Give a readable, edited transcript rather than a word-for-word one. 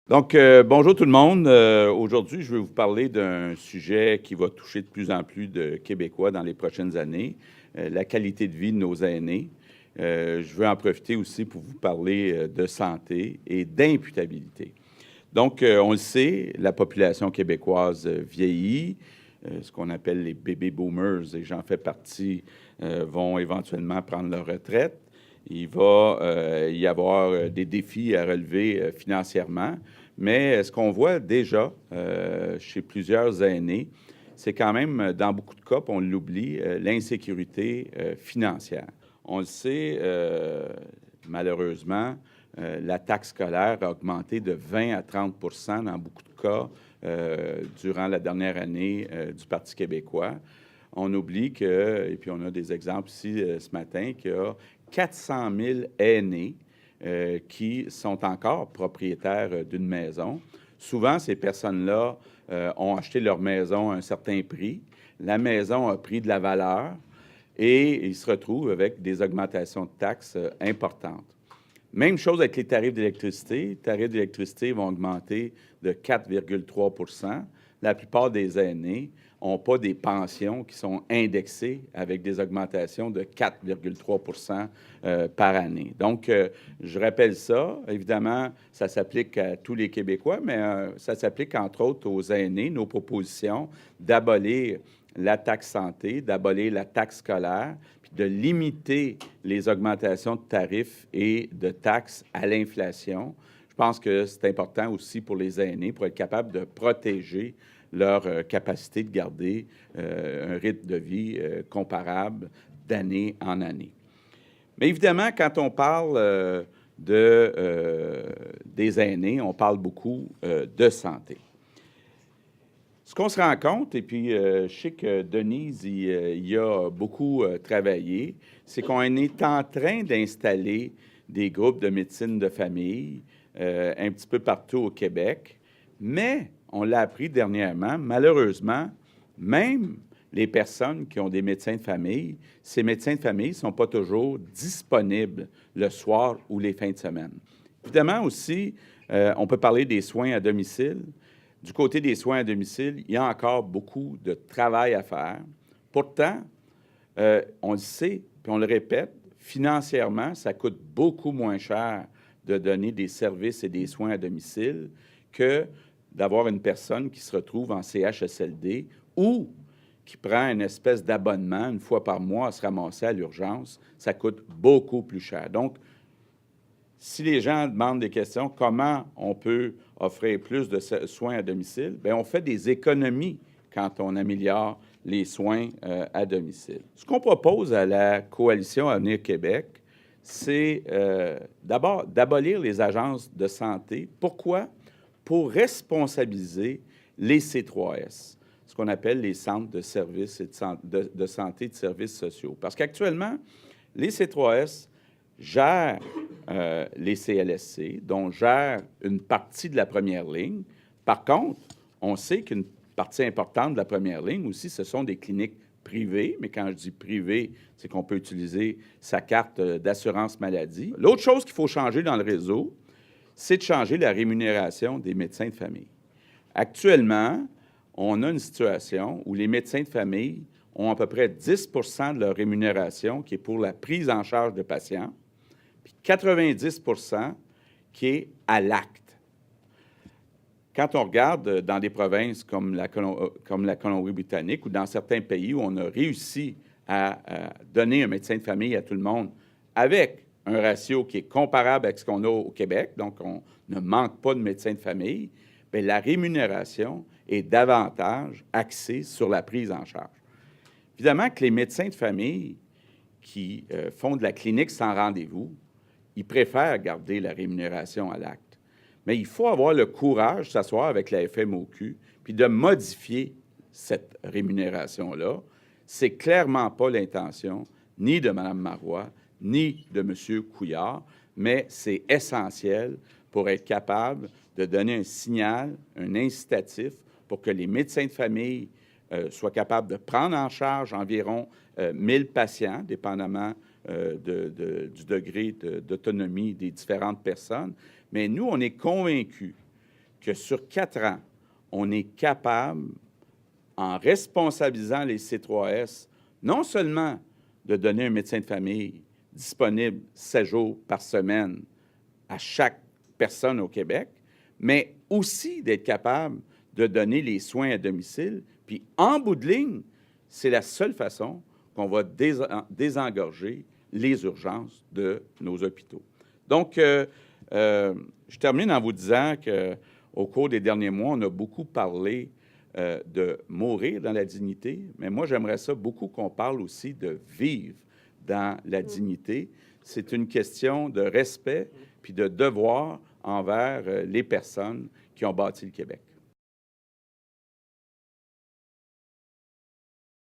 Bonjour tout le monde. Aujourd'hui, je vais vous parler d'un sujet qui va toucher de plus en plus de Québécois dans les prochaines années, la qualité de vie de nos aînés. Je veux en profiter aussi pour vous parler de santé et d'imputabilité. On le sait, la population québécoise vieillit, ce qu'on appelle les baby boomers, et j'en fais partie, vont éventuellement prendre leur retraite. Il va y avoir des défis à relever financièrement, mais ce qu'on voit déjà chez plusieurs aînés, c'est quand même, dans beaucoup de cas, puis on l'oublie, l'insécurité financière. On le sait, malheureusement, la taxe scolaire a augmenté de 20 à 30 dans beaucoup de cas durant la dernière année du Parti québécois. On oublie que, et puis on a des exemples ici ce matin, qu'il y a 400 000 aînés qui sont encore propriétaires d'une maison. Souvent, ces personnes-là ont acheté leur maison à un certain prix. La maison a pris de la valeur et ils se retrouvent avec des augmentations de taxes importantes. Même chose avec les tarifs d'électricité. Les tarifs d'électricité vont augmenter de 4,3 La plupart des aînés n'ont pas des pensions qui sont indexées avec des augmentations de 4,3 par année. Donc, je rappelle ça. Évidemment, ça s'applique à tous les Québécois, mais ça s'applique entre autres aux aînés. Nos propositions d'abolir la taxe santé, d'abolir la taxe scolaire, puis de limiter les augmentations de tarifs et de taxes à l'inflation. Je pense que c'est important aussi pour les aînés, pour être capable de protéger leur capacité de garder un rythme de vie comparable d'année en année. Mais évidemment, quand on parle des aînés, on parle beaucoup de santé. Ce qu'on se rend compte, et puis je sais que Denise y a beaucoup travaillé, c'est qu'on est en train d'installer des groupes de médecine de famille un petit peu partout au Québec, mais on l'a appris dernièrement, malheureusement, même les personnes qui ont des médecins de famille, ces médecins de famille ne sont pas toujours disponibles le soir ou les fins de semaine. Évidemment aussi, on peut parler des soins à domicile. Du côté des soins à domicile, il y a encore beaucoup de travail à faire. Pourtant, on le sait, puis on le répète, financièrement, ça coûte beaucoup moins cher de donner des services et des soins à domicile que d'avoir une personne qui se retrouve en CHSLD ou qui prend une espèce d'abonnement une fois par mois à se ramasser à l'urgence. Ça coûte beaucoup plus cher. Donc, si les gens demandent des questions, comment on peut offrir plus de soins à domicile? Bien, on fait des économies quand on améliore les soins à domicile. Ce qu'on propose à la Coalition Avenir Québec, c'est d'abord d'abolir les agences de santé. Pourquoi? Pour responsabiliser les C3S, ce qu'on appelle les centres de services et de santé et de services sociaux. Parce qu'actuellement, les C3S gèrent les CLSC, dont gèrent une partie de la première ligne. Par contre, on sait qu'une partie importante de la première ligne aussi, ce sont des cliniques privées, mais quand je dis privé, c'est qu'on peut utiliser sa carte d'assurance maladie. L'autre chose qu'il faut changer dans le réseau, c'est de changer la rémunération des médecins de famille. Actuellement, on a une situation où les médecins de famille ont à peu près 10 de leur rémunération qui est pour la prise en charge de patients, puis 90 qui est à l'acte. Quand on regarde dans des provinces comme la Colombie-Britannique ou dans certains pays où on a réussi à donner un médecin de famille à tout le monde avec un ratio qui est comparable à ce qu'on a au Québec, donc on ne manque pas de médecins de famille, bien, la rémunération est davantage axée sur la prise en charge. Évidemment que les médecins de famille qui font de la clinique sans rendez-vous, ils préfèrent garder la rémunération à l'acte. Mais il faut avoir le courage de s'asseoir avec la FMOQ puis de modifier cette rémunération-là. C'est clairement pas l'intention ni de Mme Marois, ni de M. Couillard, mais c'est essentiel pour être capable de donner un signal, un incitatif pour que les médecins de famille soient capables de prendre en charge environ 1000 patients, dépendamment du degré d'autonomie des différentes personnes. Mais nous, on est convaincus que sur 4 ans, on est capable, en responsabilisant les C3S, non seulement de donner un médecin de famille disponible 7 jours par semaine à chaque personne au Québec, mais aussi d'être capable de donner les soins à domicile. Puis, en bout de ligne, c'est la seule façon qu'on va désengorger les urgences de nos hôpitaux. Donc, je termine en vous disant qu'au cours des derniers mois, on a beaucoup parlé de mourir dans la dignité, mais moi, j'aimerais ça beaucoup qu'on parle aussi de vivre dans la dignité. C'est une question de respect puis de devoir envers les personnes qui ont bâti le Québec.